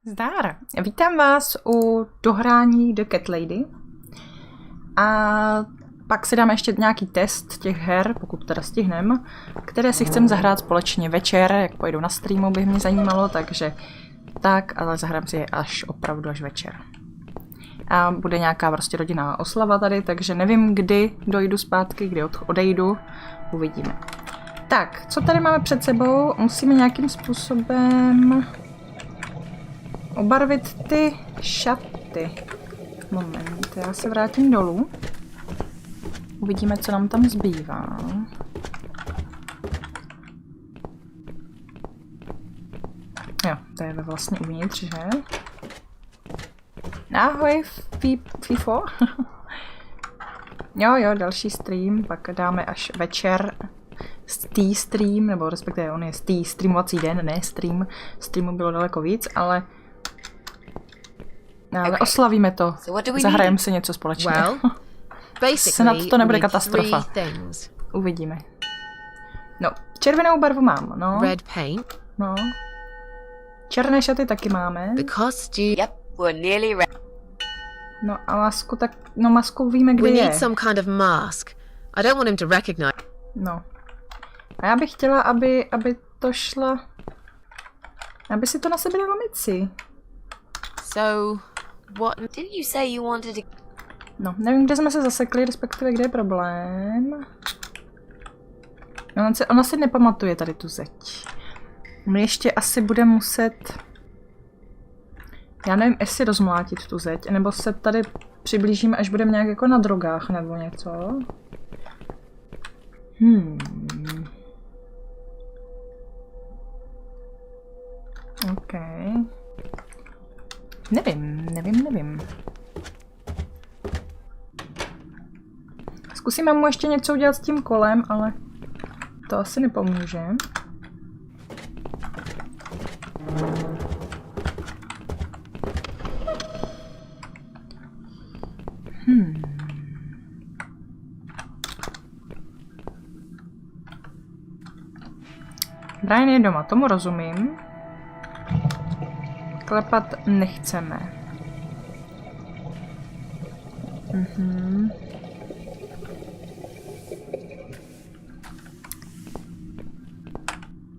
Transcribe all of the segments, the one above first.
Zdar! Vítám vás u dohrání The Cat Lady. A pak si dáme ještě nějaký test těch her, pokud teda stihneme, které si chcem zahrát společně večer, jak pojedu na streamu, by mě zajímalo, takže tak, ale zahrám si je opravdu až večer. A bude nějaká prostě rodinná oslava tady, takže nevím, kdy dojdu zpátky, kdy odejdu, uvidíme. Tak, co tady máme před sebou? Musíme nějakým způsobem obarvit ty šaty. Moment, já se vrátím dolů. Uvidíme, co nám tam zbývá. Jo, to je vlastně uvnitř, že? Ahoj, FIFO. Jo, další stream, pak dáme až večer stream, nebo respektive on je streamovací den, ne stream. Streamu bylo daleko víc, ale oslavíme to. Zahrajeme si něco společně. Snad to nebude katastrofa. Uvidíme. No, červenou barvu mám, no. Red paint. No. Černé šaty taky máme. The costume. Yep, we're nearly ready. No a masku tak, no masku víme, kde je. We need some kind of mask. I don't want him to recognize. No. A já bych chtěla, aby to šla, aby si to na sebe dala Mici. So, what didn't you say you wanted to... No, nevím, kde jsme se zasekli, respektive kde je problém. Ona si nepamatuje tady tu zeď. My ještě asi bude muset... Já nevím, jestli rozmlátit tu zeď, nebo se tady přiblížíme, až budeme nějak jako na drogách nebo něco. OK. Nevím. Zkusíme mu ještě něco udělat s tím kolem, ale to asi nepomůže. Brian je doma, tomu rozumím. Klepat nechceme.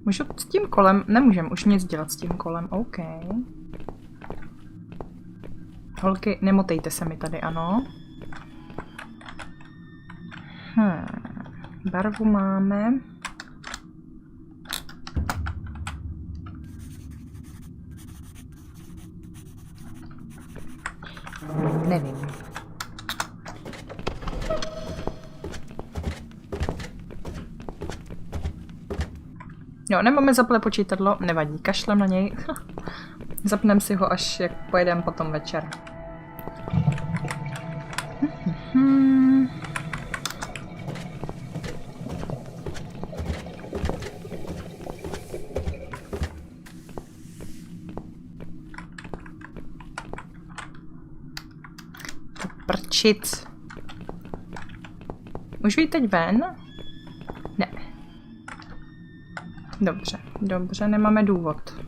Můžu s tím kolem? Nemůžem už nic dělat s tím kolem, OK. Holky, nemotejte se mi tady, ano. Barvu máme. Nevím. Jo, nemáme zaplet počítadlo, nevadí, kašlem na něj. Zapneme si ho, až jak pojedeme potom večer. Prčic. Můžu jít teď ven? Ne. Dobře, nemáme důvod.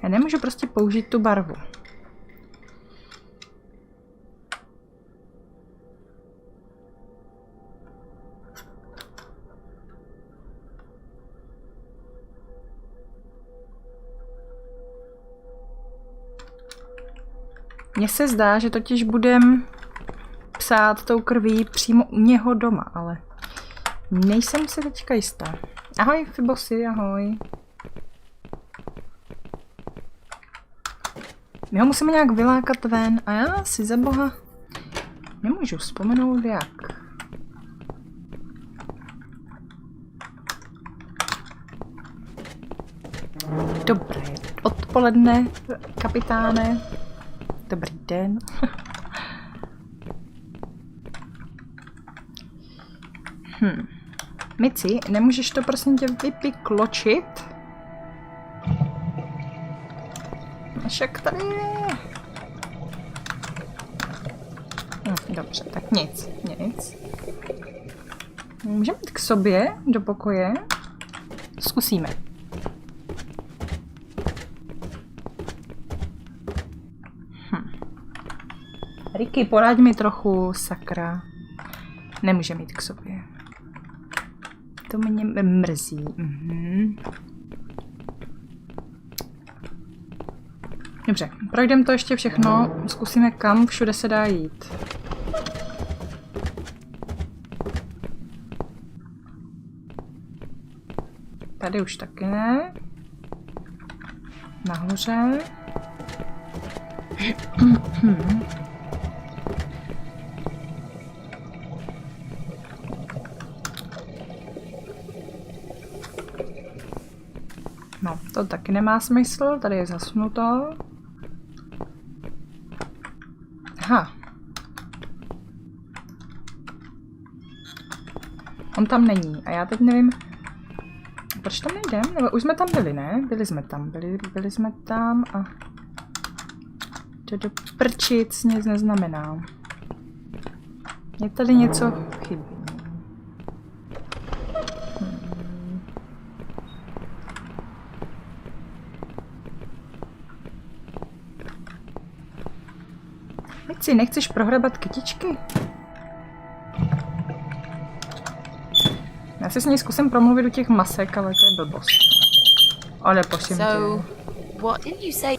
Já nemůžu prostě použít tu barvu. Mně se zdá, že totiž budem psát tou krví přímo u něho doma, ale nejsem si teďka jistá. Ahoj, Fibosy, ahoj. My ho musíme nějak vylákat ven a já si za boha nemůžu vzpomenout jak. Dobré odpoledne, kapitáne. Dobrý den. Mici, nemůžeš to prosím tě vypikločit? Však tady je. Dobře, tak nic. Můžeme jít k sobě do pokoje? Zkusíme. Ricky, poraď mi trochu, sakra. Nemůžeme jít k sobě. To mě mrzí. Dobře, projdeme to ještě všechno. Zkusíme, kam všude se dá jít. Tady už taky ne. Nahoře. No, to taky nemá smysl, tady je zasnuto. Aha. On tam není a já teď nevím, proč tam nejdem? Nebo už jsme tam byli, ne? Byli jsme tam, byli jsme tam a... To do prčic nic neznamená. Je tady něco chybí. Věci, nechceš prohrabat kytičky? Já si s ní zkusím promluvit do těch masek, ale to je blbost. Ale prosím tě. What did you say?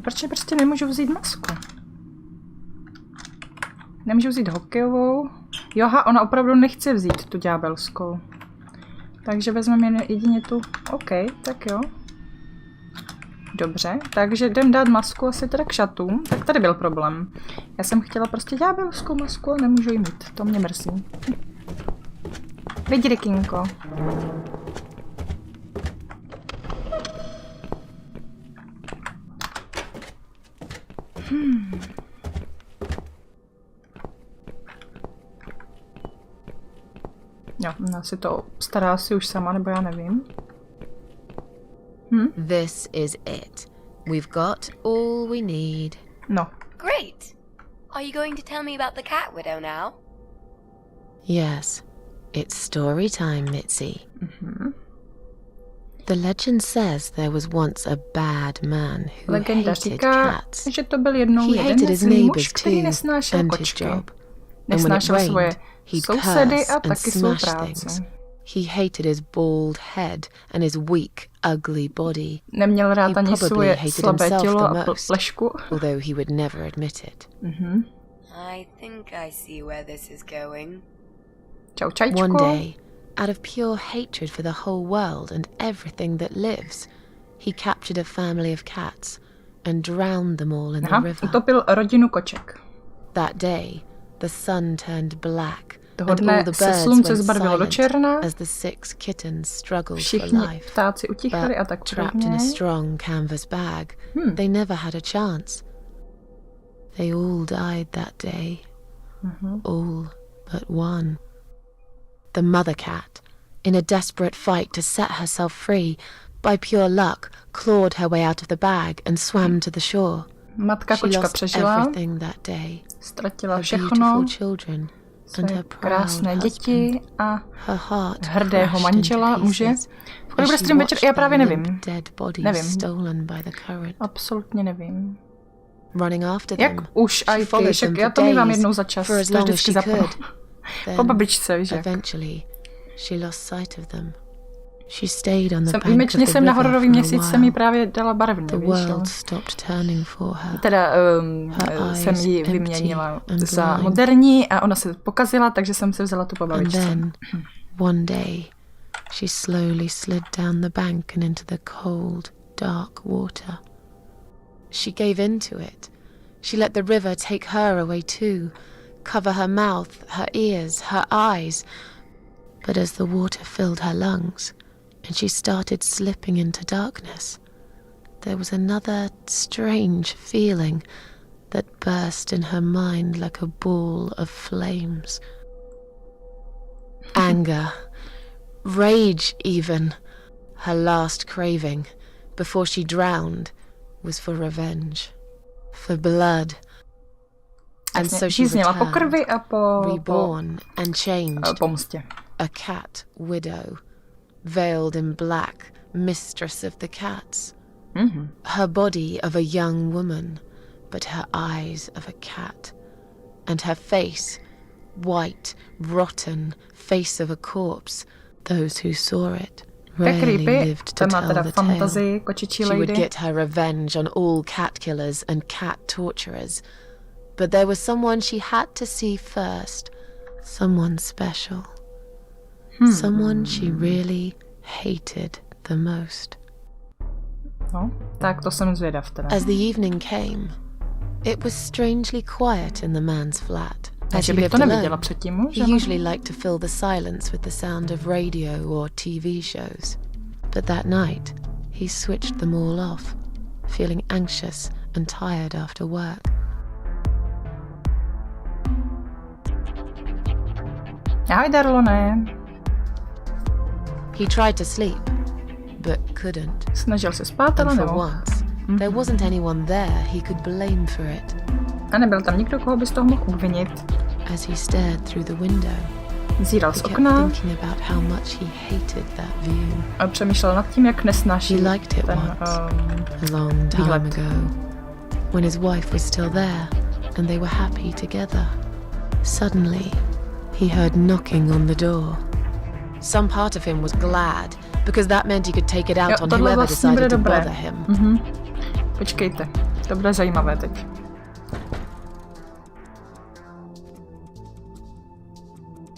Proč prostě nemůžu vzít masku? Nemůžu vzít hokejovou. Joha, ona opravdu nechce vzít tu ďábelskou. Takže vezmeme jedině tu. OK, tak jo. Dobře, takže jdem dát masku asi teda k šatům. Tak tady byl problém. Já jsem chtěla prostě ďábelskou masku a nemůžu ji mít. To mě mrzí. Vidí, Rikinko. Jo, ona si to stará asi už sama, nebo já nevím. This is it. We've got all we need. No. Great. Are you going to tell me about the cat widow now? Yes. It's story time, Mitzi. The legend says there was once a bad man who Legenda hated říká, cats. že to byl jednou He jeden hated his zlý muž, neighbors který too, nesnášel and his kočky. job. And when it Nesnášel svoje rained, he'd sousedy curse a and taky svou smash práci. things. He hated his bald head and his weak, ugly body. Neměl rád He ani probably svoje hated slabé himself tělo the a most. plešku. Although he would never admit it. I think I see where this is going. Čau, čajčko. One day, out of pure hatred for the whole world and everything that lives, he captured a family of cats and drowned them all in the river. Utopil rodinu koček. That day, the sun turned black Toho and all dne the se birds slunce went zbarvilo do silent černa, as the 6 kittens struggled for všichni life. ptáci utichli a But tak trapped in a podobně. strong canvas bag, they never had a chance. They all died that day. All but one. The mother cat, in a desperate fight to set herself free, by pure luck, clawed her way out of the bag and swam to the shore. Matka She kočka lost přežila, everything that day. ztratila Her všechno, beautiful children and své her proud krásné děti husband. a Her heart hrdého crashed manžela, into muže. pieces V kolik as bude she stream večer? Já watched právě the nevím. limp dead bodies Nevím. stolen by the current. Absolutně nevím. Running after Jak them, už she aj followed ty, them však já for to mívám days, jednou za čas, for as to long as vždycky she zapnu. could. Po Then, babičce, víš jak. eventually, she lost sight of them. She stayed on the bank of Výjimečně the jsem na river hororový for a měsíc jsem jí while. právě dala barvně, The víš jo. world stopped turning for her. Teda Her jsem ji eyes vyměnila empty and za blind. moderní a ona se pokazila, takže jsem si vzala tu po And babičce. then, one day, she slowly slid down the bank and into the cold, dark water. She gave in to it. She let the river take her away too, cover her mouth, her ears, her eyes. But as the water filled her lungs and she started slipping into darkness, there was another strange feeling that burst in her mind like a ball of flames. Anger, rage even. Her last craving, before she drowned, was for revenge, for blood. And so she žízněla po returned, krvi a po reborn and changed. pomstě. A cat widow, veiled in black, mistress of the cats. Her body of a young woman, but her eyes of a cat. And her face, white, rotten, face of a corpse. Those who saw it rarely lived to tell the tale. She would get her revenge on all cat killers and cat torturers. But there was someone she had to see first. Someone special. Someone she really hated the most. No, tak to jsem zvědav teda. As the evening came, it was strangely quiet in the man's flat. As he lived alone, he usually liked to fill the silence with the sound of radio or TV shows. But that night, he switched them all off, feeling anxious and tired after work. Ahoj, Darlone. He tried to sleep, but couldn't. Snažil se spát, ale And for nemohl. once, there wasn't anyone there he could blame for it. A nebyl tam nikdo, koho by z toho mohl obvinit. As he stared through the window, Zíral z he kept okna thinking about how much he hated that view. a přemýšlel nad tím, jak nesnáší He liked it ten once, a long time výhled. ago, when his wife was still there and they were happy together. Suddenly, he heard knocking on the door. Some part of him was glad, because that meant he could take it out on whoever decided to bother him. Počkejte, to bude zajímavé teď.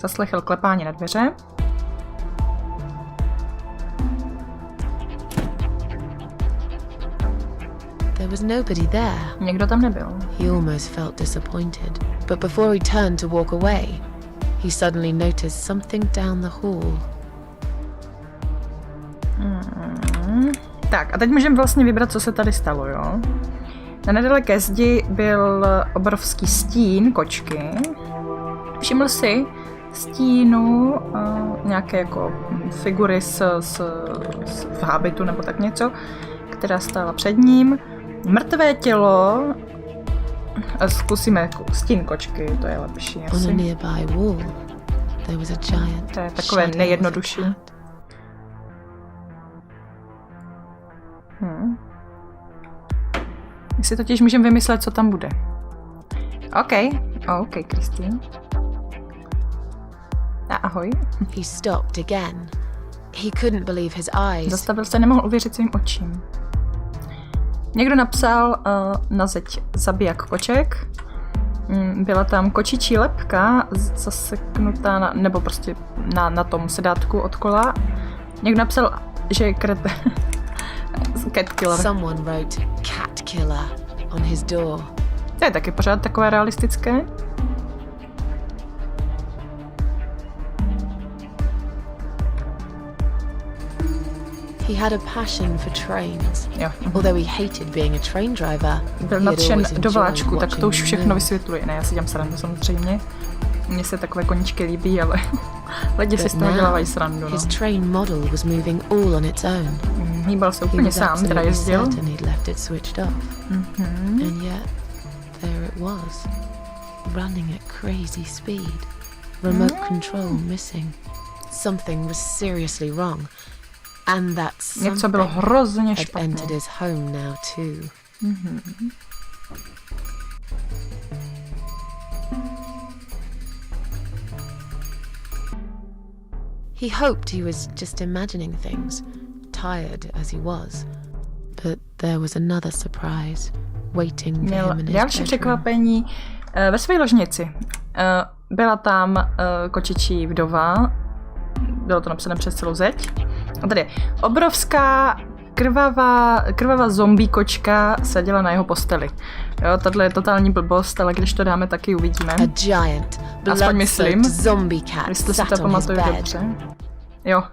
Zaslechl klepání na dveře. There was nobody there. Někdo tam nebyl. He almost felt disappointed. But before he turned to walk away, he suddenly noticed something down the hall. Tak, a teď můžeme vlastně vybrat, co se tady stalo, jo? Na nedaleké zdi byl obrovský stín kočky. Všiml si stínu nějaké jako figury v hábitu nebo tak něco, která stála před ním. Mrtvé tělo. A zkusíme stín kočky, to je lepší asi. On a nearby wall, there was a giant To je takové nejjednodušší. My si totiž můžeme vymyslet, co tam bude. OK, Kristýn. Ahoj. He stopped again. He couldn't believe his eyes. Zastavil se, nemohl uvěřit svým očím. Někdo napsal na zeď zabijak koček. Byla tam kočičí lebka zaseknutá, nebo prostě na tom sedátku od kola. Někdo napsal, že je cat killer. Someone wrote cat killer on his door. To je taky pořád takové realistické. He had a passion for trains. Jo. Although he hated being a train driver. Byl nadšen do vláčku, tak to už všechno vysvětluje. Ne, já si dělám srandu samozřejmě. Mně se takové koníčky líbí, ale lidi si z toho dělávají srandu. No. His train model was moving all on its own. Hýbal se úplně sám, teda jezdil. He'd left it switched off. And yet, there it was, running at crazy speed. Remote control missing. Something was seriously wrong. And that něco bylo hrozně had špatně. entered his home now too. He hoped he was just imagining things, tired as he was. But there was another surprise waiting for him in his další bedroom. překvapení ve své ložnici. Byla tam kočičí vdova, bylo to napsané přes celou zeď. A tady obrovská krvavá zombie kočka seděla na jeho posteli. Jo, tohle je totální blbost, ale když to dáme, taky uvidíme. A giant, aspoň myslím, zombie cat jestli si sat to on his pamatuju bed. dobře. Jo,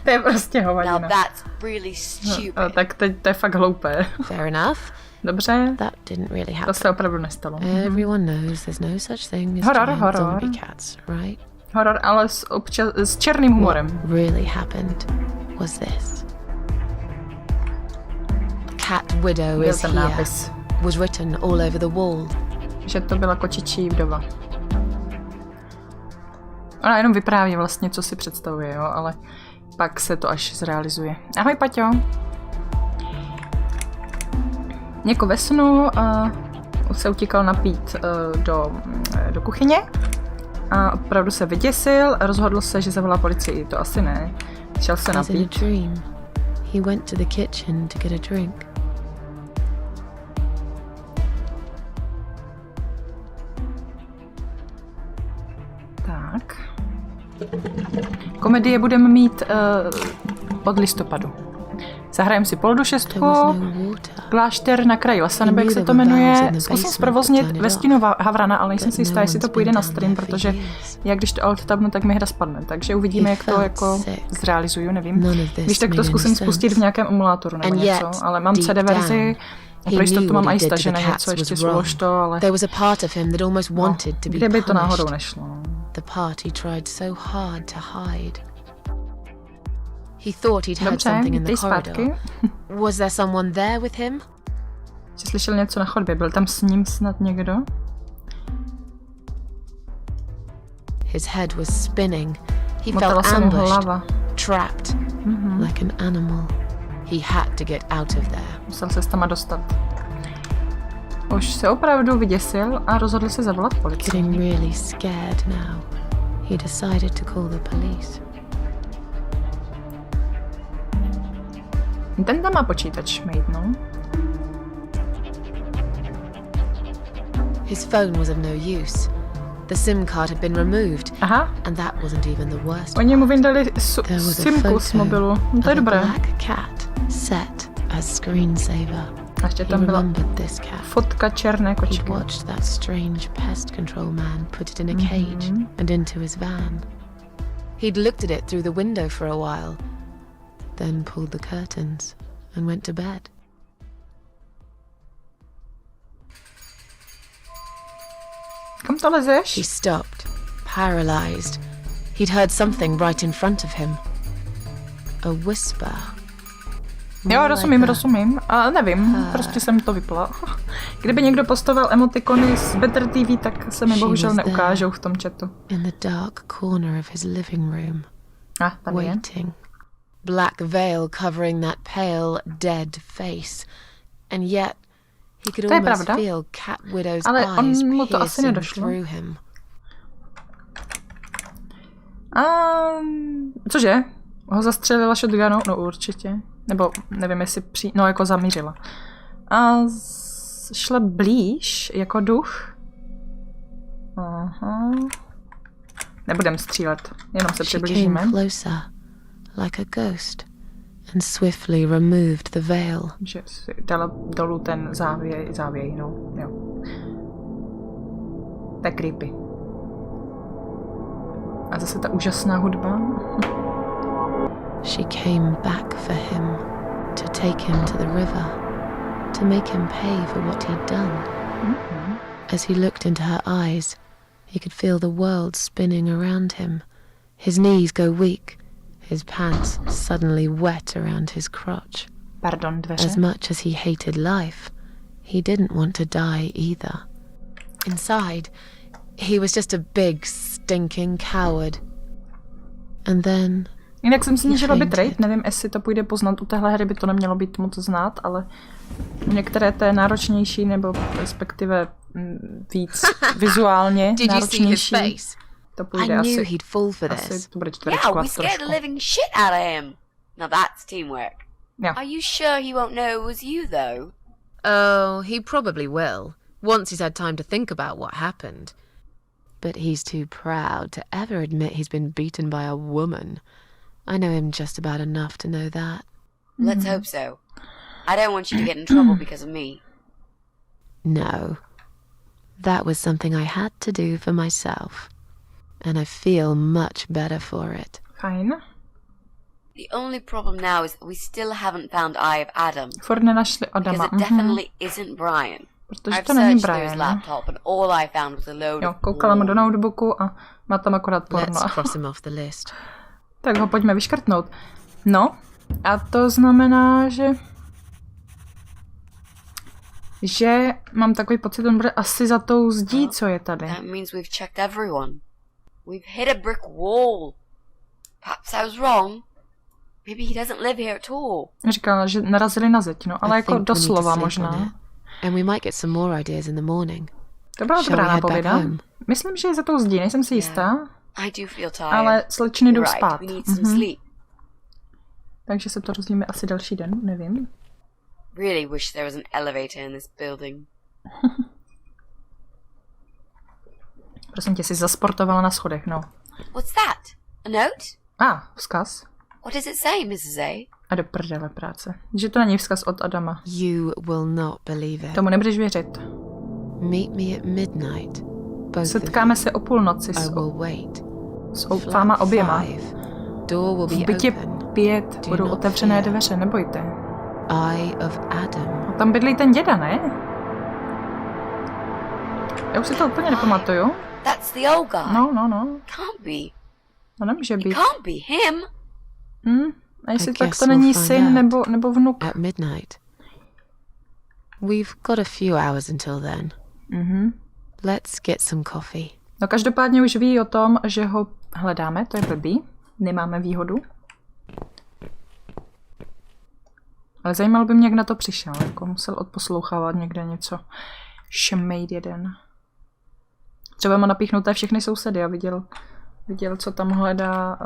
to je prostě Now hovadina. that's really stupid. Tak teď to je fakt hloupé. Fair enough. Dobře, That didn't really to happen. se opravdu nestalo. Everyone knows there's no such thing as Horor, giant horor. zombie cats, right? Horor, ale s černým humorem. What really happened was this. Cat widow Byl is ten here nápis. was written all over the wall. že to byla kočičí vdova. Ona jenom vypráví vlastně, co si představuje, jo, ale pak se to až zrealizuje. Ahoj, Paťo. Jako ve snu se utíkal napít do kuchyně a opravdu se vyděsil a rozhodl se, že zavolá policii. To asi ne. Šel se napít. He went to the kitchen to get a drink. Tak. Komedie budeme mít od listopadu. Zahrajeme si poldušestku, klášter na kraji lesa, nebo jak se to jmenuje. Zkusím zprovoznit ve stínu Havrana, ale nejsem si jistá, jestli to půjde na stream, protože jak když to alt tabnu, tak mi hra spadne. Takže uvidíme, jak to jako zrealizuju, nevím. Když tak to zkusím spustit v nějakém emulátoru nebo něco, ale mám CD verzi. Pro jistotu mám i stažené něco, ještě slož to, ale kde by to náhodou nešlo. He thought he'd heard something in the corridor. Was there someone there with him? Že slyšel něco na chodbě, byl tam s ním snad někdo? His head was spinning. He felt ambushed, trapped, like an animal. He had to get out of there. Musel se tam dostat. Už se opravdu vyděsil a rozhodl se zavolat policii. Getting really scared now. He decided to call the police. Ten tam má počítač, mate, no. His phone was of no use. The SIM card had been removed. Aha. And that wasn't even the worst. Oni mu vyndali simku z mobilu. No, to je dobré. Black cat set as screensaver. A ještě tam byla fotka černé kočky. He watched that strange pest control man put it in a cage and into his van. He'd looked at it through the window for a while. Then pulled the curtains and went to bed. Kam to lezeš? He stopped, paralyzed. He'd heard something right in front of him. A whisper. Jo, rozumím. A nevím, prostě jsem to vypla. Kdyby někdo postavil emotikony z Better TV, tak se mi bohužel neukážou v tom chatu. In the dark corner of his living room. Tady je. Waiting. Black veil covering that pale, dead face. And yet, he could almost feel Cat Widow's eyes piercing through him. Cože? Ho zastřelila shotgunou? No určitě. Nebo nevím, jestli no jako zamířila. A šla blíž jako duch. Aha. Nebudem střílet, jenom se přiblížíme. Like a ghost, and swiftly removed the veil. Že si dala dolů ten závěj, no, jo. Tak creepy. A zase ta úžasná hudba. She came back for him, to take him to the river, to make him pay for what he'd done. As he looked into her eyes, he could feel the world spinning around him. His knees go weak. His pants suddenly wet around his crotch. Pardon, dveře. As much as he hated life, he didn't want to die either. Inside, he was just a big, stinking coward. And then... Jinak jsem snížila bitrate, nevím, jestli to půjde poznat. U téhle hry by to nemělo být moc znát, ale některé té náročnější, nebo respektive víc vizuálně náročnější. To půjde asi. Asi to bude čtverečku a scared the living shit out of him. Now that's teamwork. Yeah. Are you sure he won't know it was you, though? Oh, he probably will. Once he's had time to think about what happened. But he's too proud to ever admit he's been beaten by a woman. I know him just about enough to know that. Let's hope so. I don't want you to get in trouble because of me. No. That was something I had to do for myself. And I feel much better for it. Fajn. The only problem now is that we still haven't found Eye of Adam. Furt nenašli Adama. Because it definitely isn't Brian. Protože to není Brian. His laptop and all I found was a load of koukala mu do notebooku a má tam akorát porno. Let's cross him off the list. Tak ho pojďme vyškrtnout. No, a to znamená, že že mám takový pocit, on bude asi za tou zdí, co je tady. That means we've checked everyone. We've hit a brick wall. Perhaps I was wrong. Maybe he doesn't live here at all. Říkala, že narazili na zeď, no, ale jako doslova možná. And we might get some more ideas in the morning. To byla dobrá nápověda. Myslím, že je za tou zdí, nejsem si jistá. I do feel tired. Ale slečny jdou spát. We need some sleep. Takže se to rozvíme asi další den, nevím. Really wish there was an elevator in this building. Prosím tě, jsi zasportovala na schodech, no. What's that? A note? Vzkaz. What does it say, Mrs. A? A do prdele práce. Že to není vzkaz od Adama. You will not believe it. Tomu nebudeš věřit. Meet me at midnight. Setkáme se o půlnoci s váma oběma. V bytě 5 budou otevřené dveře, nebojte. Eye of Adam. A tam bydlí ten děda, ne? Já už si to úplně nepamatuju. That's the old guy. No. Can't be. To nemůže být. It can't be him. A jestli tak to není syn nebo vnuk. At midnight. We've got a few hours until then. Let's get some coffee. No každopádně už ví o tom, že ho hledáme, to je blbý. Nemáme výhodu. Ale zajímalo by mě, jak na to přišel. Jako musel odposlouchávat někde něco. Šmejd jeden. Třeba má napíchnuté všechny sousedy a viděl, co tam hledá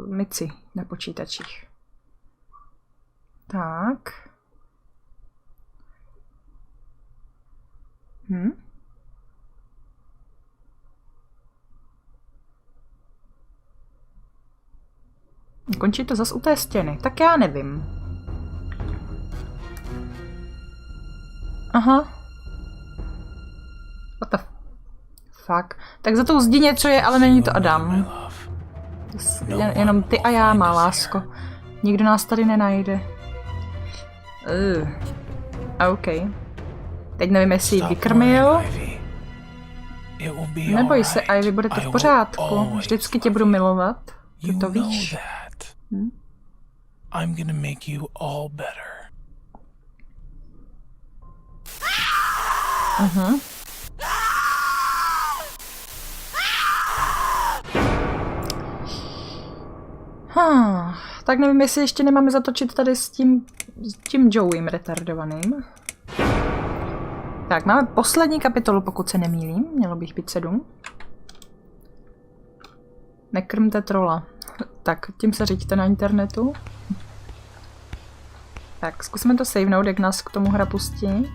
Mici na počítačích. Tak. Končí to zas u té stěny. Tak já nevím. Aha. What the fuck. Tak za tou zdí něco je, ale není to Adam. Jenom ty a já, má lásko. Nikdo nás tady nenajde. OK. Teď nevím, jestli ji vykrmil. Neboj se, Ivy, bude to v pořádku. Vždycky tě budu milovat. Ty to víš. I'm gonna make you all better. Tak nevím, jestli ještě nemáme zatočit tady s tím Joeym retardovaným. Tak, máme poslední kapitolu, pokud se nemýlím. Mělo bych být 7. Nekrmte trola. Tak, tím se řiďte na internetu. Tak, zkusíme to savenout, jak nás k tomu hra pustí.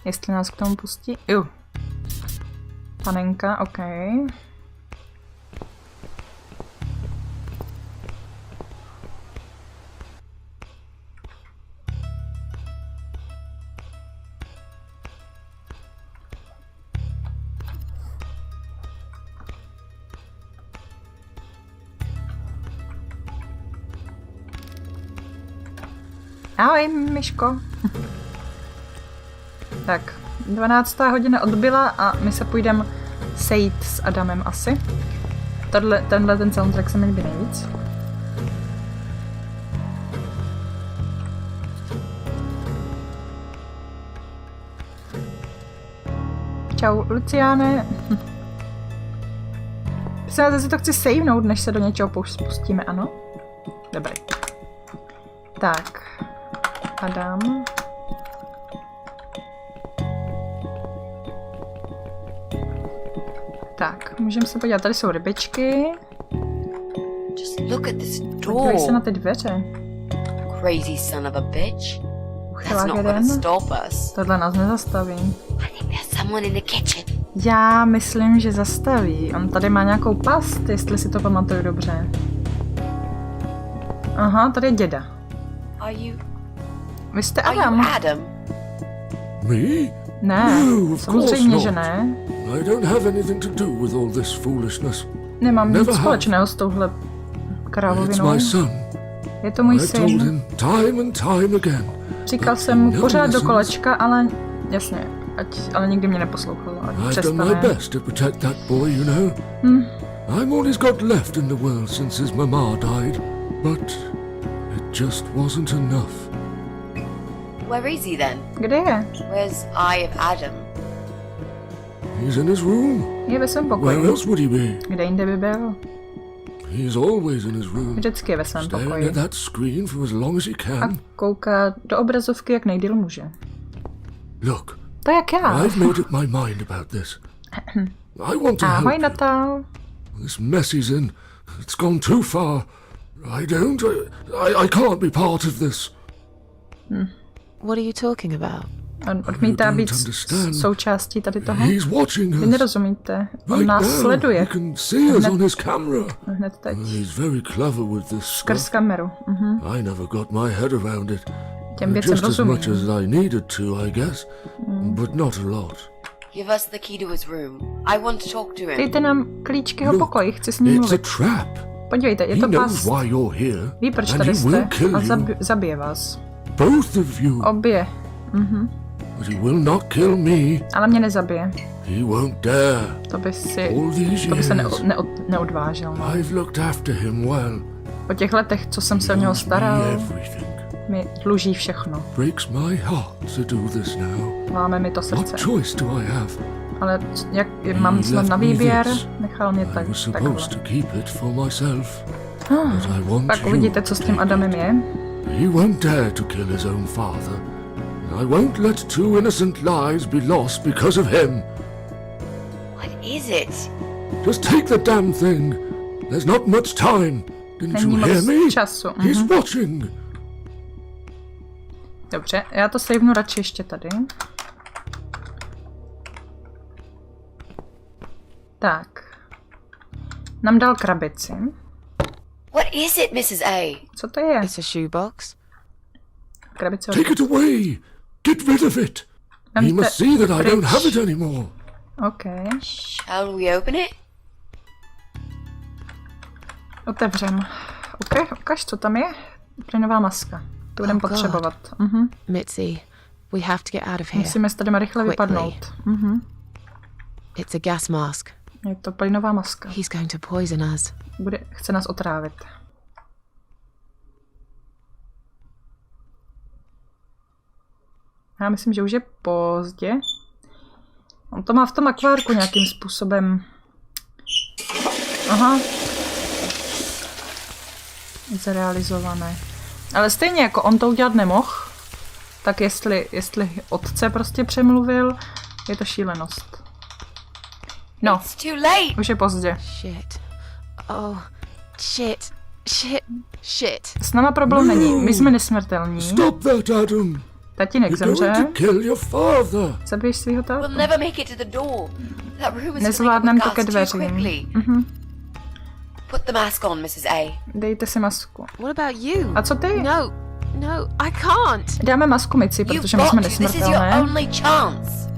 Jestli nás k tomu pustí. Panenka, OK. Ahoj, Myško. Tak, 12. hodina odbyla a my se půjdeme sejít s Adamem asi. Tenhle ten soundtrack se mi líbí nejvíc. Čau, Luciáne. Já si to chci savenout, než se do něčeho pustíme, ano? Dobrý. Tak. Adam. Tak, můžeme se podívat, tady jsou rybičky. Just look at this Podívej se na ty dveře. Crazy son of a bitch. Uchylák jeden. Tohle nás nezastaví. I think there's someone in the kitchen. Já myslím, že zastaví. On tady má nějakou past, jestli si to pamatuju dobře. Aha, tady je děda. Vy jste Adam. Me? Ne, no, samozřejmě, že ne. I don't have anything to do with all this foolishness. Nemám nic společného s touhle krávovinou. Je to můj syn. Říkal jsem mu pořád do kolečka, ale jasně, ale nikdy mě neposlouchal. I've done my best to protect that boy, you know. I'm all he's got left in the world since his mama died, but it just wasn't enough. Where is he then? Kde je? Where's Eye of Adam? He's in his room. Je ve svém Where pokoji. else would he be? Kde jinde by byl? He's always in his room. Vždycky je ve svém Staring pokoji. at that screen for as long as he A can. kouká do obrazovky, jak nejdýl může. Look, To jak já. I've made up my mind about this. I want to Ahoj, help you. Natal. This mess he's in, it's gone too far. I can't be part of this. What are you talking about? On odmítá You být don't understand. součástí tady toho. He's watching Vy us. nerozumíte. On Right nás now, sleduje. you can see us on his camera. Hned teď. He's very clever with this Skrz stuff. kameru. I never got my head around it. Těm věcem Just as rozumím. much as I needed to, I guess. But not a lot. Give us the key to his room. I want to talk to him. Dejte nám klíč k jeho Look, pokoji, chci s ním It's a mluvit. trap. Podívejte, je He to knows past. why you're here. Ví, proč and tady he will jste kill a you. zabije vás. Both of you. Obě. But he will not kill me. Ale mě nezabije. He won't dare. To by All these se years, neodvážil. No. I've looked after him well. Po těch letech, co jsem se o něho Owes me staral, everything. mi dluží všechno. Breaks my heart to do this now. Máme mi to What srdce. choice do I have? Ale jak mám snad na výběr, nechal mě I tak, was takhle. supposed to keep it for myself. But I want Pak you. uvidíte, co s tím Adamem je. He won't dare to kill his own father. I won't let two innocent lives be lost because of him. What is it? Just take the damn thing. There's not much time. Didn't Není you hear me? moc času. He's watching. Dobře, já to savenu radši ještě tady. Tak. Nám dal krabici. What is it, Mrs. A? Co to je? It's a shoebox. Krabice od... Take it away. Get rid of it. He Vemte must see that I don't have it pryč. anymore. OK. Shall we open it? Otevřem. OK, ukaž, co tam je. Plynová maska. To budeme Oh, God. potřebovat. Mitzi, we have to get out of here. Musíme z tady rychle Quickly. vypadnout. It's a gas mask. Je to plynová maska. He's going to poison us. Chce nás otrávit. Já myslím, že už je pozdě. On to má v tom akvárku nějakým způsobem. Aha. Zrealizované. Ale stejně jako on to udělat nemohl, tak jestli otce prostě přemluvil, je to šílenost. No, It's too late. už je pozdě. Shit. Oh, shit. Shit. Shit. S náma problém není, my jsme nesmrtelní. Stop that, Adam. Tatínek You're going zemře, to kill your father. zabiješ svýho tátu. We'll never make it to the door. That room is Nezvládnem filling to with ke gas too dveřím. quickly. Put the mask on, Mrs. A. Dejte si masku. What about you? A co ty? No, no, I can't. Dáme masku Mici, You've protože my got jsme to. This is your nesmrtelné. only chance.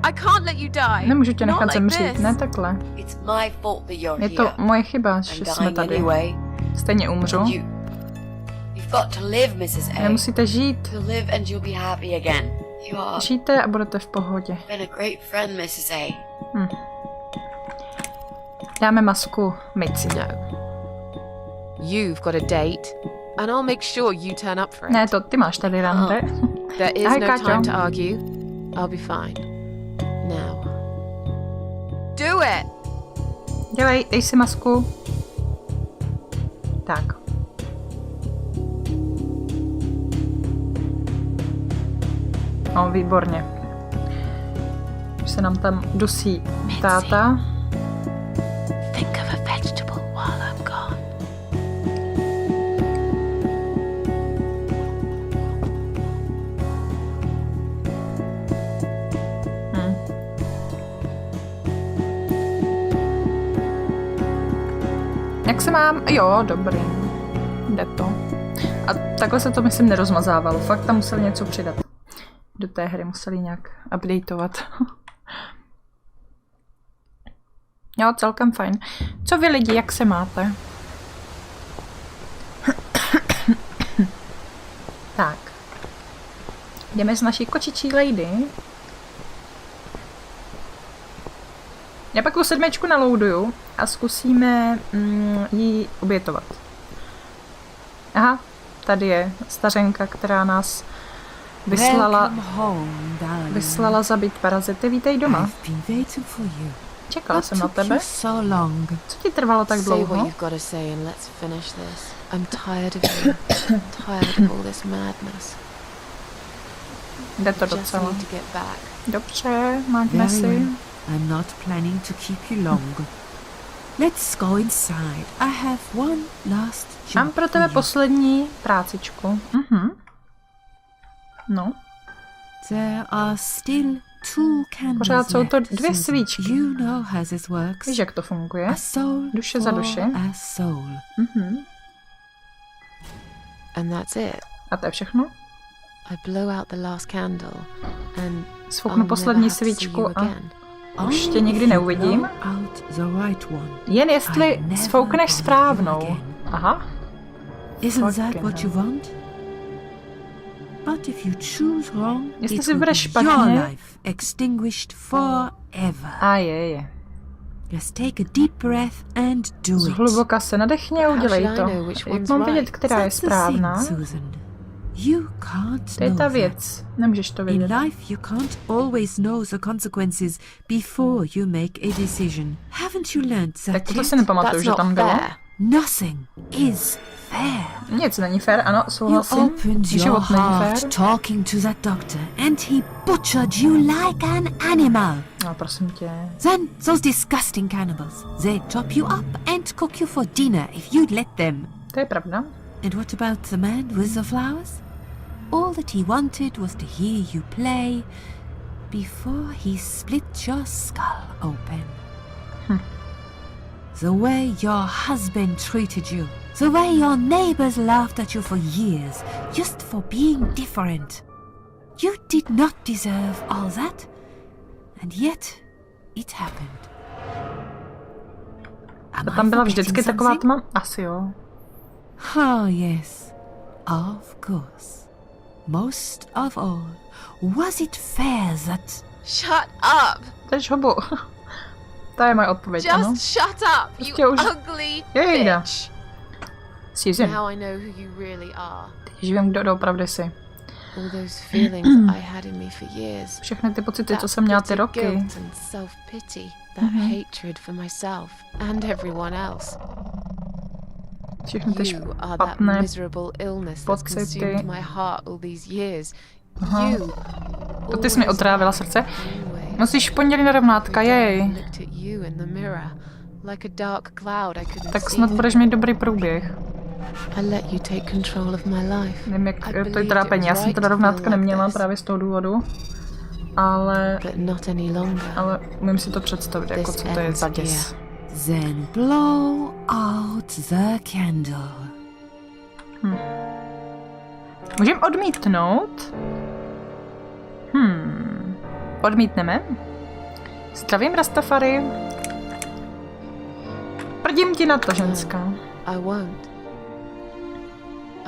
I can't let you die. Nemůžu tě Not nechat like zemřít, this. ne takhle. It's my fault that you're Je to here. moje chyba, že I'm jsme dying tady. anyway. Stejně umřu. You've got to live, Mrs. A. Nemusíte žít. To live and you'll be happy again. You are. Žijte a budete v pohodě. Been a great friend, Mrs. A. Dáme masku Mici. No. You've got a date, and I'll make sure you turn up for it. Ne, to ty máš tady rande. There is Ahoj, no Káťo. time to argue. I'll be fine. Now. Do it! Dělej, dej si masku. Tak. No, výborně. Už se nám tam dusí táta. Think of a vegetable while I'm gone. Jak se mám? Jo, dobrý. Jde to. A takhle se to, myslím, nerozmazávalo. Fakt tam museli něco přidat. Do té hry museli nějak updateovat. Jo, celkem fajn. Co vy lidi, jak se máte? Tak. Jdeme s naší kočičí lady. Já pak tu 7 nalouduju a zkusíme ji obětovat. Aha, tady je stařenka, která nás vyslala zabít parazity. Vítej doma. Čekala jsem na tebe. Co ti trvalo tak dlouho? Jde to docela. Dobře, Magnesi. I'm not planning to keep you long. Let's go inside. I have one last job. Mám pro tebe poslední prácičku. No. There are still two candles. Pořád jsou to left, 2 Susan. svíčky. You know how this works. Víš, jak to funguje? A soul Duše za duši. a soul. And that's it. A to je všechno? I blow out the last candle and Sfouknu poslední svíčku a už tě nikdy neuvidím. Jen jestli sfoukneš správnou. Aha. Isn't that what you want? But if you choose wrong, Jestli it si will vybereš be your špatně. life extinguished forever. A je. Just take a deep breath and do it. Zhluboka se nadechni a udělej to. Jak mám vědět, která je správná? You can't To je ta know that. věc. Nemůžeš to In vědět. life, you can't always know the consequences before you make a decision. Haven't you learned Tak that tohle yet? si nepamatuju, That's že not tam bylo. fair. Nothing is fair. Nic není fér, ano, You souhlasím. opened your Život není heart fér. talking to that doctor and he butchered you like an animal. No, prosím tě. Then those disgusting cannibals, they chop you up and cook you for dinner if you'd let them. To je pravda. And what about the man with the flowers? All that he wanted was to hear you play before he split your skull open. The way your husband treated you, the way your neighbors laughed at you for years, just for being different. You did not deserve all that, and yet it happened. Am To I tam byla forgetting vždycky taková something? tma? Asi jo. Oh, yes, of course. Most of all, was it fair that... Shut up! Tež hobu. To je moje odpověď, ano. Just shut up, you Prostě už- ugly Jejda. bitch! Susan, Now I know who you really are. teď vím, kdo opravdu jsi. All those feelings I had in me for years. Všechny ty pocity, co That jsem měla ty bitter roky. guilt and self-pity, that hatred for myself and everyone else. Všechny ty You are that špatné miserable illness that's pocity. consumed my heart all these years. Aha. You. To ty jsi mi otrávila srdce. always Musíš v pondělí na rovnátka, jej. looked at you in the mirror, like a dark cloud I couldn't Tak see. snad budeš mít dobrý průběh. I let you take control of my life. Nevím, jak I to je believed trápení. Já it was jsem right teda to rovnátka feel like neměla this, právě z toho důvodu. Ale but not any longer. umím si to představit, jako co to je za děs. Then blow out the candle. Můžeme odmítnout? Odmítneme? Zdravím, Rastafari. Prdím ti na to, ženská. I won't.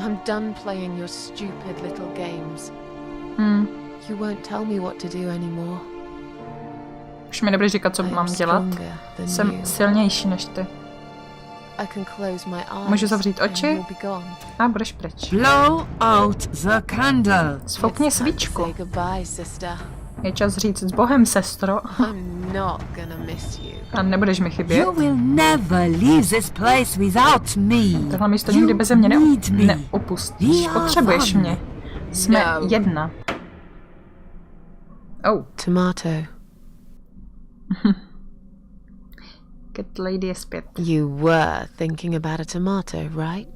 I'm done playing your stupid little games. You won't tell me what to do anymore. Už mi nebudeš říkat, co I mám am dělat. stronger than Jsem you. silnější než ty. I can close my eyes. Můžu zavřít and oči? you'll be gone. A budeš pryč. Blow out the candle. Sfoukni It's time to svíčku. say goodbye, sister. Je čas říct s Bohem, sestro. I'm not gonna miss you. A nebudeš mi chybět. You will never leave this place without me. Tohle místo nikdy beze mě need me. neopustíš. We are Potřebuješ one. mě. Jsme No. jedna. Oh, Tomato. Cat Lady je zpět. You were thinking about a tomato, right?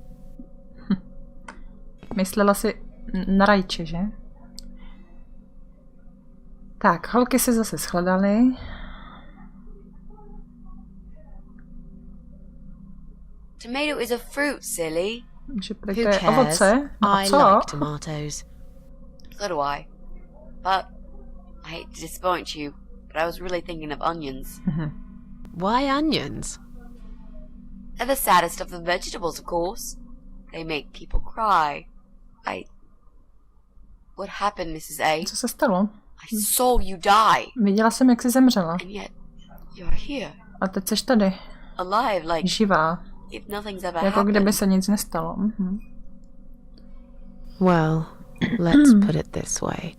Myslela si na rajče, že? Tak, holky se zase shledaly. Tomato is a fruit, silly. Že prý Who to je cares? ovoce. No a I co? like tomatoes. So do I. But I hate to disappoint you, but I was really thinking of onions. Why onions? They're the saddest of the vegetables, of course. They make people cry. What happened, Mrs. A? Co se stalo? I saw you die, Viděla jsem, jak jsi zemřela. and yet you're here, A teď jsi tady. alive, like Živá. if nothing's ever Jako kdyby happened. se nic nestalo. Well, let's put it this way.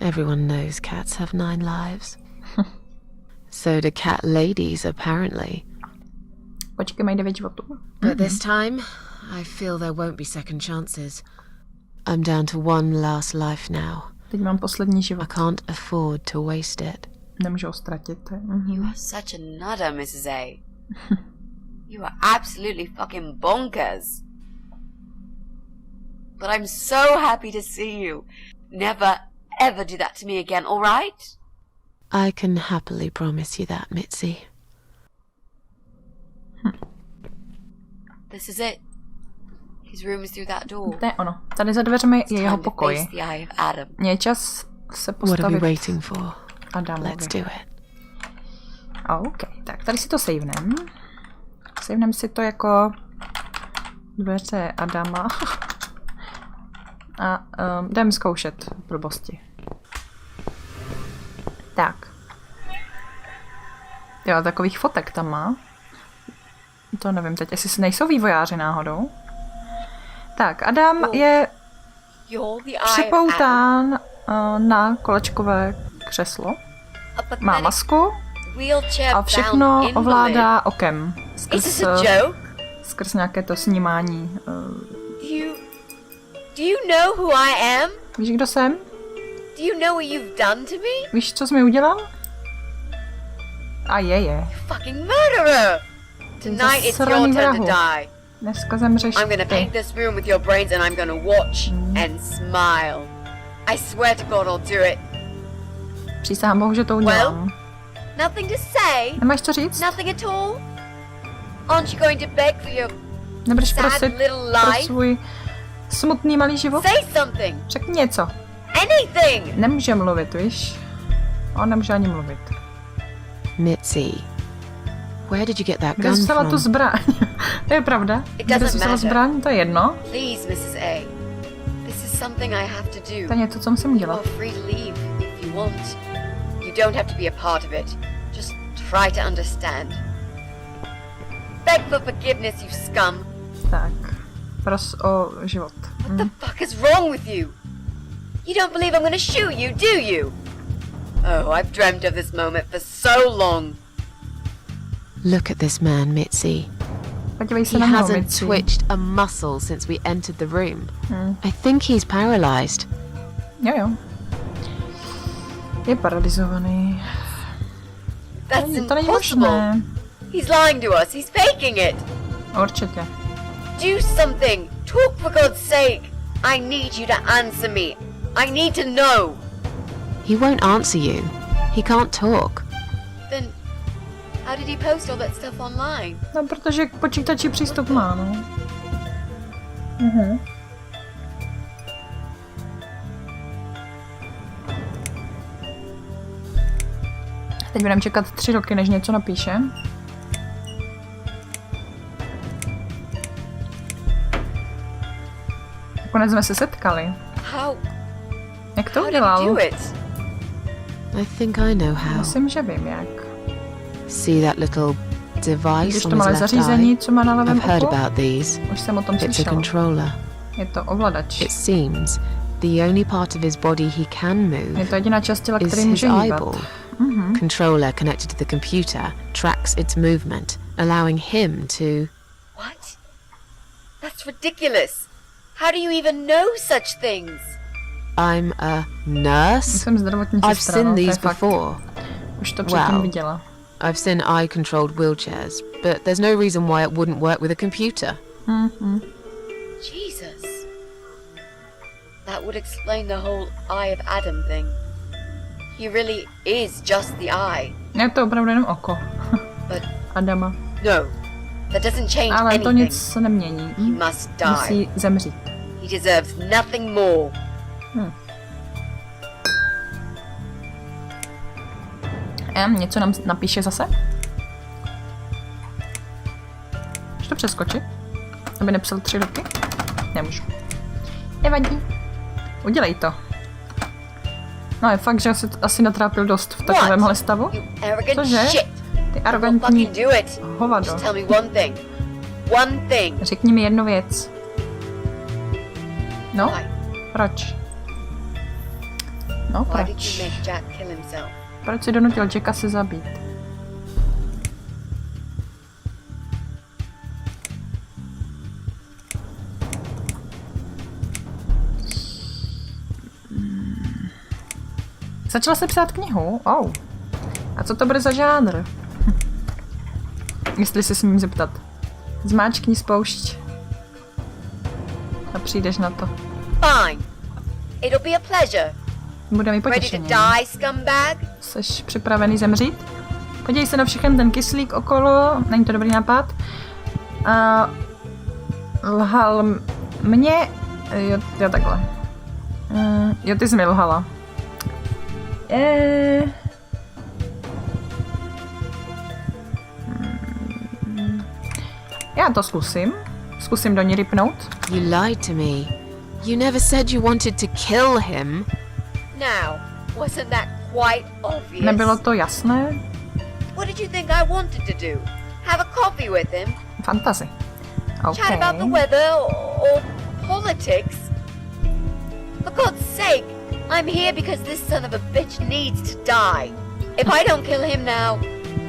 Everyone knows cats have 9 lives. So do cat ladies, apparently. Počkej, mají 9 životů. But this time, I feel there won't be second chances. I'm down to one last life now. Teď mám poslední I život. can't afford to waste it. Nemůžu ho ztratit. You are such a nutter, Mrs. A. You are absolutely fucking bonkers. But I'm so happy to see you. Never, ever do that to me again, all right? I can happily promise you that, Mitzi. This is it. His room is through that door. To je ono. Tady za dveřmi je jeho Time to pokoj. face the eye of Adam. Je čas se What are we postavit waiting for? Adamovi. Let's do it. OK, tak tady si to savenem. Savenem si to jako dveře Adama. A jdem zkoušet blbosti. Tak. Jo, takových fotek tam má. To nevím teď, jestli nejsou vývojáři náhodou. Tak, Adam je You're the eye of Adam. připoután na kolečkové křeslo. A pathetic Má masku wheelchair a všechno bound invalid. ovládá okem. Is Skrz, this a joke? skrz nějaké to snímání. Do you know who I am? Víš, kdo jsem? Do you know what you've done to me? Víš, co jsi mi udělal? A je. Fucking murderer! Tonight it's your Zasraný turn to vrahu. die. Dneska zemřeš I'm gonna paint ty. this room with your brains and I'm gonna watch and smile. I swear to God I'll do it. Přísahám Bohu, že to udělám. Nothing to say? Nemáš co říct? Nothing at all? Aren't you going to beg for your Nebudeš sad prosit little pro life? svůj smutný malý život? Say something! Řekni něco. Anything! Nemůže mluvit, víš? On nemůže ani mluvit. Mitzi, where did you get that Kde gun jsi vzala tu from? zbraň? To je pravda. Kde jsi vzala zbraň? To je jedno. Please, Mrs. A. This is something I have to do. To je něco, co musím You dělat. are free to leave if you want. You don't have to be a part of it. Just try to understand. Beg for forgiveness, you scum. Tak. Pros o život. What the fuck is wrong with you? You don't believe I'm gonna shoot you, do you? Oh, I've dreamt of this moment for so long. Look at this man, Mitzi. Podívej se He na něho, hasn't Mitzi. twitched a muscle since we entered the room. I think he's paralyzed. Jo. Je paralizovaný. That's To není impossible. možné. He's lying to us. He's faking it. Určitě. Do something. Talk for God's sake. I need you to answer me. I need to know. He won't answer you. He can't talk. Then, how did he post all that stuff online? No, protože k počítači přístup má, no. Teď budeme čekat 3 roky, než něco napíše. Nakonec jsme se setkali. How? Jak to How did he udělal? do it? I think I know how. Myslím, že vím jak. See that little device Když on to his malé left zařízení, eye? co má na levém I've heard oku, about these. už jsem o tom It's a slyšela. controller. Je to ovladač. It seems the only part of his body he can Je move to jediná část těla, is který his může hýbat. eyeball. Controller connected to the computer tracks its movement, allowing him to... What? That's ridiculous. How do you even know such things? I'm a nurse? Jsem zdravotní I've sestra, seen no, to je these fakt. before. Už to předtím Wow. viděla. I've seen eye-controlled wheelchairs, but there's no reason why it wouldn't work with a computer. Jesus. That would explain the whole Eye of Adam thing. He really is just the eye. Je to opravdu jenom oko. But Adama. no, that doesn't change Ale to anything. nic nemění. He must die. Musí zemřít. He deserves nothing more. Něco nám napíše zase? Můžu to přeskočit? Aby nepsal 3 roky? Nemůžu. Nevadí. Udělej to. No je fakt, že asi natrápil dost v takovémhle stavu. You arrogant Cože? shit. Ty Well, arrogantní fucking do it. hovado. Just tell me one thing. One thing. Řekni mi jednu věc. No? Proč? No, Why did proč? you make Jack kill himself? Proč si donutil Jacka se zabít? Začala se psát knihu? Oh. A co to bude za žánr? Jestli se smím zeptat. Zmáčkni spoušť. A přijdeš na to. Fine. It'll be a pleasure. Bude mi Ready to potěšení. die, scumbag? Jseš připravený zemřít? Podívej se na všechen ten kyslík okolo. Není to dobrý nápad. A lhal mě... Jo takhle. Jo, ty jsi mi lhala. Já to zkusím. Zkusím do ní ripnout. You lied to me. You never said you wanted to kill him. Now, wasn't that quite obvious? Nebylo to jasné? What did you think I wanted to do? Have a coffee with him? Fantasy. Chat about the weather or politics? For God's sake, I'm here because this son of a bitch needs to die. If I don't kill him now,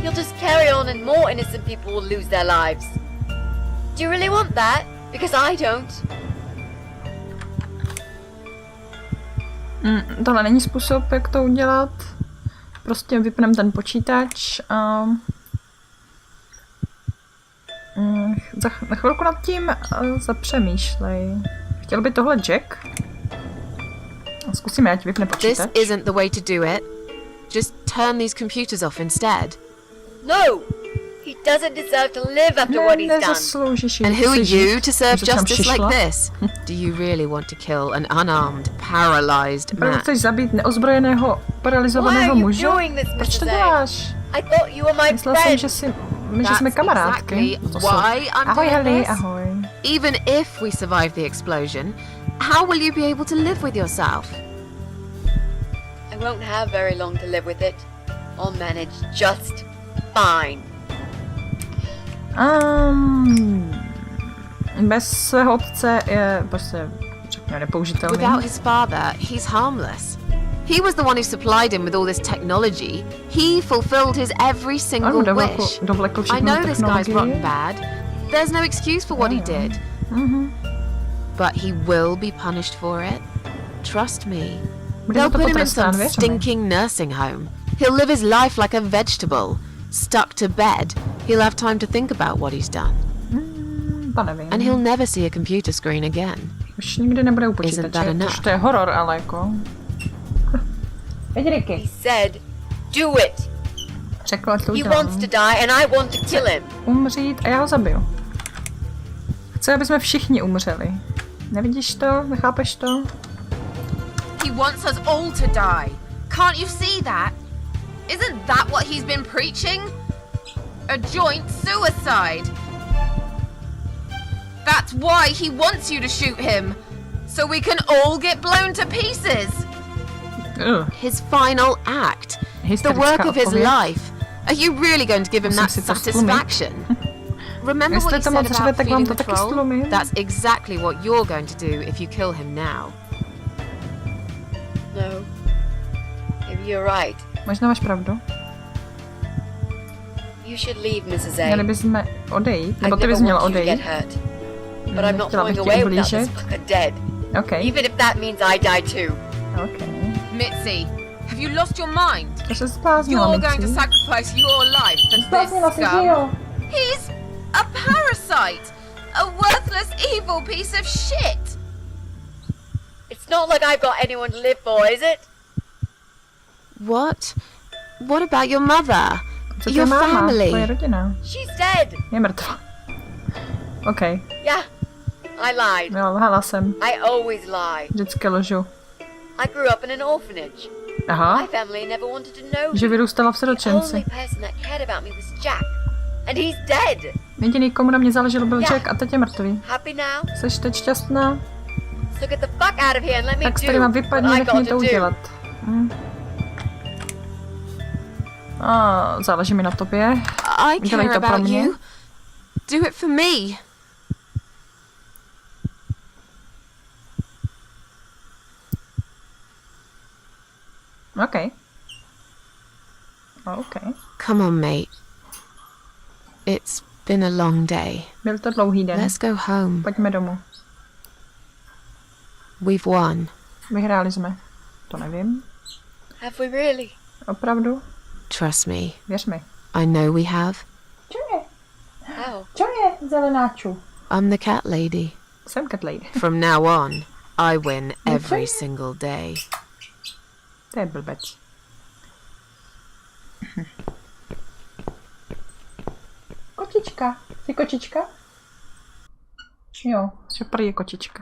he'll just carry on and more innocent people will lose their lives. Do you really want that? Because I don't. Tohle není způsob, jak to udělat. Prostě vypneme ten počítač a... na chvilku nad tím zapřemýšlej. Chtěl by tohle Jack? Zkusíme, ať vypne počítač. This isn't the way to do it. Just turn these computers off instead. No! He doesn't deserve to live after what he's done. Nezasloužíš And who are you to serve Že tam justice like šišla? this? Do you really want to kill an unarmed, paralyzed Opravdu man? chceš zabít neozbrojeného, Why paralizovaného are you muže? doing this, Proč to Mrs. A? děláš? I thought you were my Myslel jsem, friend. že jsme kamarádky. exactly To jsou- why I'm Ahoj, doing Heli, this. ahoj. Even if we survive the explosion, how will you be able to live with yourself? I won't have very long to live with it. I'll manage just fine. Bez svého otce je prostě, řekněme, nepoužitelný. Without his father, he's harmless. He was the one who supplied him with all this technology. He fulfilled his every single wish. Dovlekl I všechnu know this guy's technologii. rotten bad. There's no excuse for what he did. But he will be punished for it. Trust me. Bude They'll za to put him in potrestán, some věř mi. stinking nursing home. He'll live his life like a vegetable. Stuck to bed. He'll have time to think about what he's done. To nevím. And he'll never see a computer screen again. Už nikdy nebude u Isn't that počítače. enough? Už to je horor, ale jako... Veď, He Ricky. said, do it. Řekla to He udělám. wants to die and I want to kill him. Umřít a já ho zabiju. Chci, aby jsme všichni umřeli. Nevidíš to? Nechápeš to? He wants us all to die. Can't you see that? Isn't that what he's been preaching? A joint suicide. That's why he wants you to shoot him. So we can all get blown to pieces. His final act. The Hysterická work of his odpověď. life. Are you really going to give him Musím that si to satisfaction? Remember Jestli what to you moc said řve, about tak vám feeling to the taky troll? slumím. That's exactly what you're going to do if you kill him now. No. Maybe you're right. Možná máš pravdu. You should leave, Mrs. A. Měli bychom odejít, nebo I've ty bys never měla wanted you to odejít. get hurt. But I'm not Chtěla bych going ti away without this ublížit. fucker dead. OK. Even if that means I die too. OK. Mitzi, have you lost your mind? To se zbláznila, You're going to Mitzi. sacrifice your life for Zbláznila this se, scum. jo. He's a parasite. A worthless, evil piece of shit. It's not like I've got anyone to live for, is it? What? What about your mother? Co to je Your máma? family? Tvoje rodina. She's dead. Je mrtvá. OK. Yeah, I lied. Jo, lhala jsem. I always lie. Vždycky lžu. I grew up in an orphanage. Aha. My family never wanted to know Že me. vyrůstala v The only siročenci. person that cared about me was Jack. And he's dead. Jediný, komu na mě záleželo, byl Jack a teď je mrtvý. Happy now? Jseš teď šťastná? So get the fuck out of here and let me Tak s do tady mám what vypadni, I nech got mě to to do. udělat. Záleží mi na tobě. I Dělej care to pro about mě. you. Do it for me. OK. OK. Come on, mate. It's been a long day. Byl to dlouhý den. Let's go home. Pojďme domů. We've won. Vyhráli jsme. To nevím. Have we really? Opravdu? Trust me. Věř mi. I know we have. Čo je? How? Čo je, zelenáču? I'm the cat lady. Jsem cat lady. From now on, I win every single day. To je blbec. Kočička. Jsi kočička? Jo, šoprý je kočička.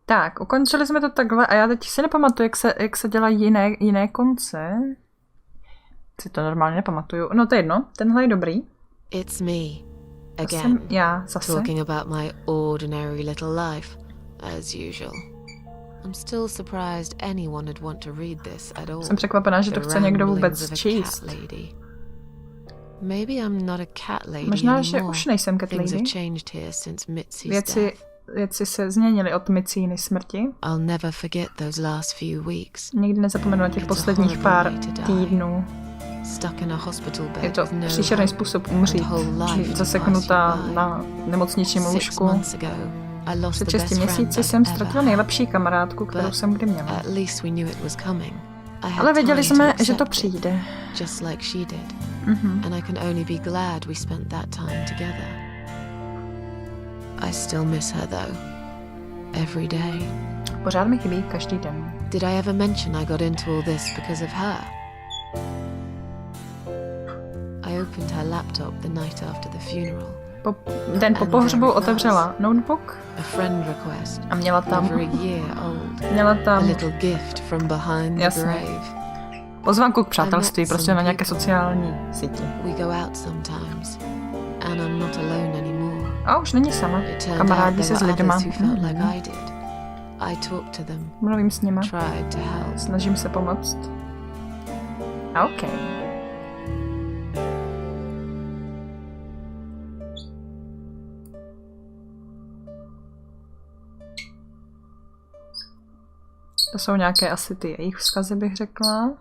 Tak, ukončili jsme to takhle a já teď si nepamatuju, jak se dělají jiné konce. Si to normálně nepamatuju. No to je jedno, tenhle je dobrý. It's me. To Again. jsem já zase. Talking about my ordinary little life, as usual. I'm still surprised anyone would want to read this at all. Jsem překvapená, že to chce někdo vůbec číst. Maybe I'm not a cat lady Možná, že anymore. už nejsem cat Things lady. have changed here since Mitzi's death. Věci se změnily od Micíny smrti. I'll never forget those last few weeks. Nikdy nezapomenu na těch posledních pár týdnů. Stuck in a hospital bed. Je to with no příšerný hope. způsob umřít. Být zaseknutá na nemocničním 6 lůžku. months ago, I lost Před the 6 best friend měsíci I've jsem ever ztratila had. nejlepší kamarádku, kterou But jsem kdy měla. At least we knew it was coming. I had Ale věděli time to jsme, že to accept přijde. it, just like she did. And I can only be glad we spent that time together. I still miss her though. Every day. Pořád mi chybí každý den. Did I ever mention I got into all this because of her? I opened her laptop the night after the funeral. Den po pohřbu otevřela notebook A friend request. a měla tam Over a year old. A little gift from behind the Jasně. grave. pozvánku k přátelství, prostě na nějaké sociální síti. We go out sometimes, and I'm not alone anymore. A už není sama. It turned Kamarádí out se s there were lidma. others who felt like I did. I talked to them, Mluvím s nima. tried to help. Snažím se pomoct. OK. To jsou nějaké asi ty jejich vzkazy, bych řekla.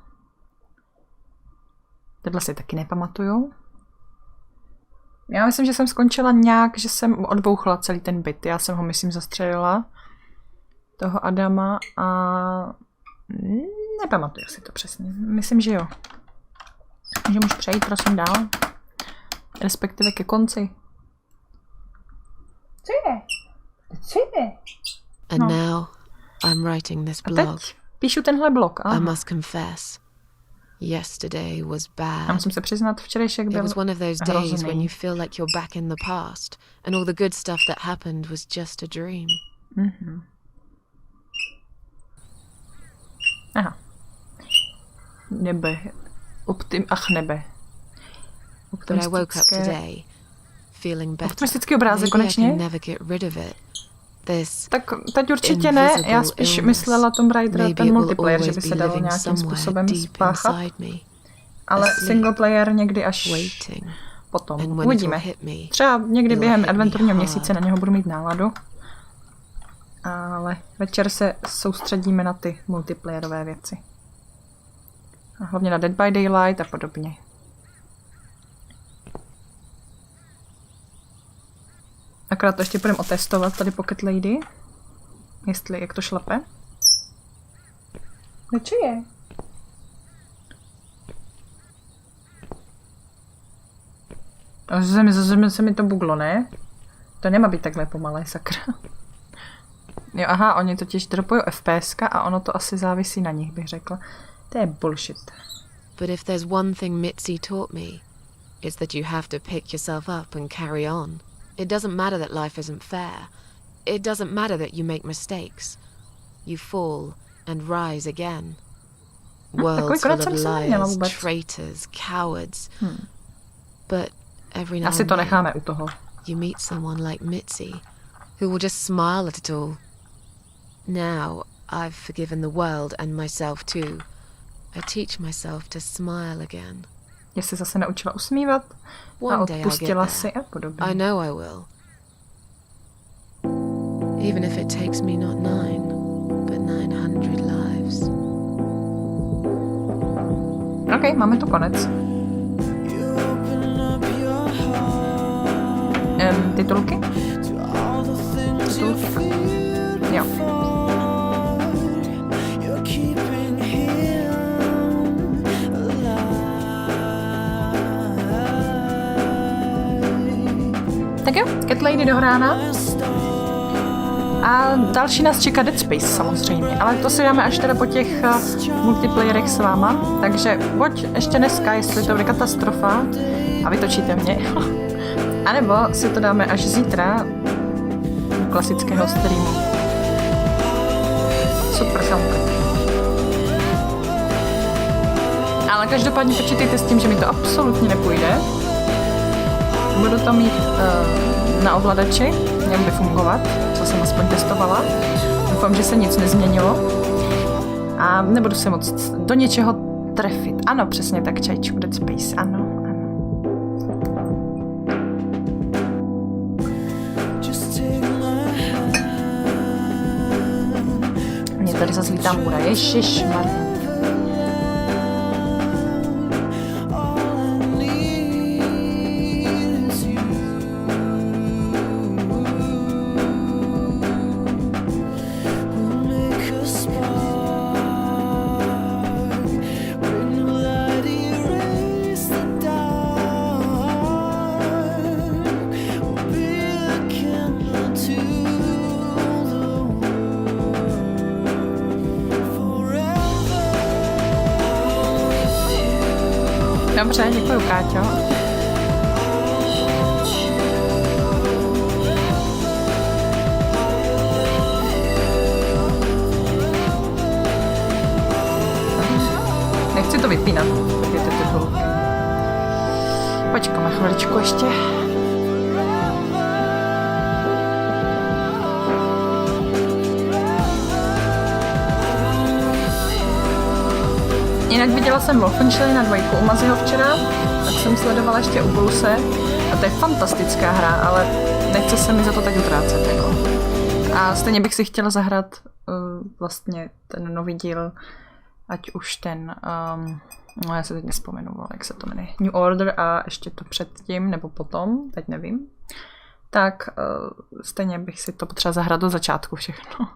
Tohle si taky nepamatuju. Já myslím, že jsem skončila nějak, že jsem odbouchla celý ten byt. Já jsem ho, myslím, zastřelila. Toho Adama a nepamatuju si to přesně. Myslím, že jo. Takže můžu přejít, prosím, dál. Respektive ke konci. Co je? Co je? And now I'm writing this A blog. teď píšu tenhle blog. I Aha. must confess, yesterday was Já bad. musím se přiznat, včerejšek It byl was one of those days when hrozný. you feel like you're back in the past, and all the good stuff that happened was just a dream. Mhm. Aha. Nebe. Nebe. But I woke up today, feeling better. Optimistický obrázek Maybe I konečně. can never get rid of it. This Tak teď určitě ne, já invisible spíš illness. myslela Tomb Raidera Maybe ten it will multiplayer, že always by be se dalo living nějakým somewhere způsobem deep spáchat, inside me, ale asleep, single player někdy až waiting. potom. And when it Uvidíme. will hit me, Třeba někdy it'll během hit me adventurního hard. měsíce na něho budu mít náladu. Ale večer se soustředíme na ty multiplayerové věci. A hlavně na Dead by Daylight a podobně. Akorát to ještě budeme otestovat tady Pocket Lady. Jestli, jak to šlape. No co je? A se mi to buglo, ne? To nemá být takhle pomalé, sakra. Jo, aha, oni totiž dropují FPSka a ono to asi závisí na nich, bych řekla. To je bullshit. But if there's one thing Mitzi taught me, it's that you have to pick yourself up and carry on. It doesn't matter that life isn't fair. It doesn't matter that you make mistakes. You fall and rise again. Worlds full of liars, traitors, cowards. But every now Asi and to then, necháme u toho. you meet someone like Mitzi, who will just smile at it all. Now I've forgiven the world and myself too. I teach myself to smile again. Je se zase naučila usmívat a One day I'll get odpustila there. si a podobně. I know I will. Even if it takes me not 9, but 900 lives. OK, máme tu konec. Titulky? Titulky. Jo. Tak jo, Cat Lady dohrána. A další nás čeká Dead Space samozřejmě, ale to si dáme až teda po těch multiplayerech s váma. Takže buď ještě dneska, jestli to bude katastrofa a vytočíte mě, anebo si to dáme až zítra u klasického streamu. Super soundtrack. Ale každopádně počítejte s tím, že mi to absolutně nepůjde. Budu to mít na ovladači, měl by fungovat, co jsem aspoň testovala. Doufám, že se nic nezměnilo. A nebudu se moc do něčeho trefit. Ano, přesně tak, čajčku, Dead Space, ano, ano. Mě tady zase lítá můra, ježišmarja. Dobře, děkuju, Káťo. Nechci to vypínat, ty titulky. Počkáme chviličku ještě. Jinak viděla jsem Wolfensteina 2 u Maziho včera, tak jsem sledovala ještě u Bulse a to je fantastická hra, ale nechce se mi za to teď utrácet. Jako. A stejně bych si chtěla zahrát vlastně ten nový díl, ať už ten, no já se teď nespomenu, jak se to jmenuje, New Order a ještě to předtím nebo potom, teď nevím. Tak stejně bych si to potřeba zahrát do začátku všechno.